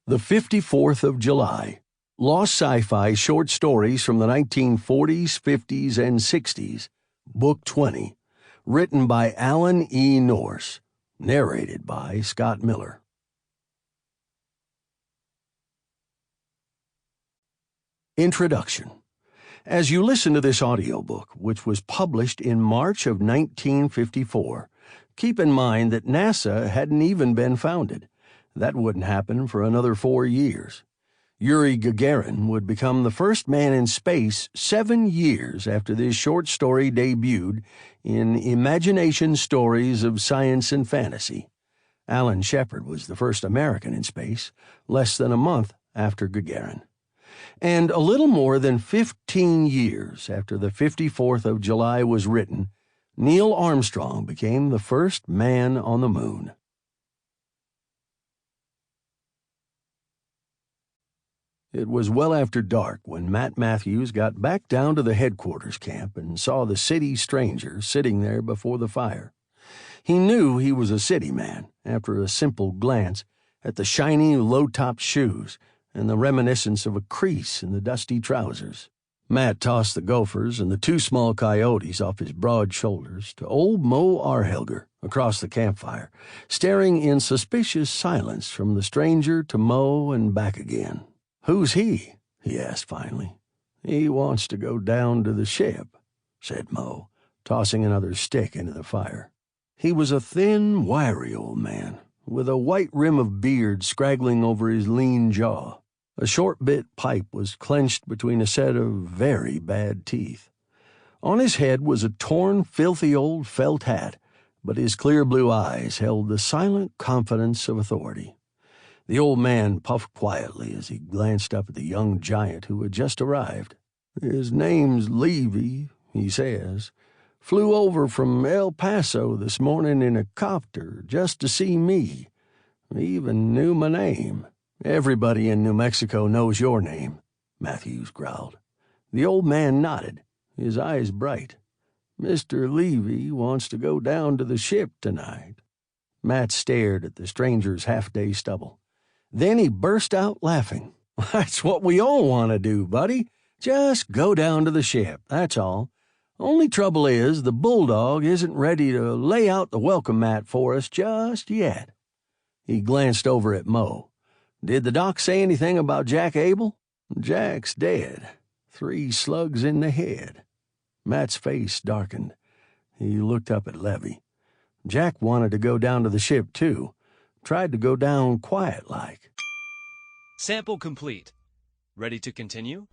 The 54th of July. Lost Sci-Fi Short Stories from the 1940s, 50s, and 60s. Book 20. Written by Alan E. Nourse. Narrated by Scott Miller. Introduction. As you listen to this audiobook, which was published in March of 1954, keep in mind that NASA hadn't even been founded. That wouldn't happen for another 4 years. Yuri Gagarin would become the first man in space 7 years after this short story debuted in Imagination Stories of Science and Fantasy. Alan Shepard was the first American in space, less than a month after Gagarin. And a little more than 15 years after the 54th of July was written, Neil Armstrong became the first man on the moon. It was well after dark when Matt Matthews got back down to the headquarters camp and saw the city stranger sitting there before the fire. He knew he was a city man after a simple glance at the shiny, low-topped shoes and the reminiscence of a crease in the dusty trousers. Matt tossed the gophers and the 2 small coyotes off his broad shoulders to old Moe Arhelger across the campfire, staring in suspicious silence from the stranger to Moe and back again. "Who's he?" he asked finally. "He wants to go down to the ship," said Moe, tossing another stick into the fire. He was a thin, wiry old man, with a white rim of beard scraggling over his lean jaw. A short-bit pipe was clenched between a set of very bad teeth. On his head was a torn, filthy old felt hat, but his clear blue eyes held the silent confidence of authority. The old man puffed quietly as he glanced up at the young giant who had just arrived. "His name's Levy," he says. "Flew over from El Paso this morning in a copter just to see me. He even knew my name." "Everybody in New Mexico knows your name," Matthews growled. The old man nodded, his eyes bright. "Mr. Levy wants to go down to the ship tonight." Matt stared at the stranger's half-day stubble. Then he burst out laughing. "That's what we all want to do, buddy. Just go down to the ship, that's all. Only trouble is the bulldog isn't ready to lay out the welcome mat for us just yet." He glanced over at Moe. "Did the doc say anything about Jack Abel?" "Jack's dead. 3 slugs in the head." Matt's face darkened. He looked up at Levy. Jack wanted to go down to the ship, too. Tried to go down quiet-like. Sample complete. Ready to continue?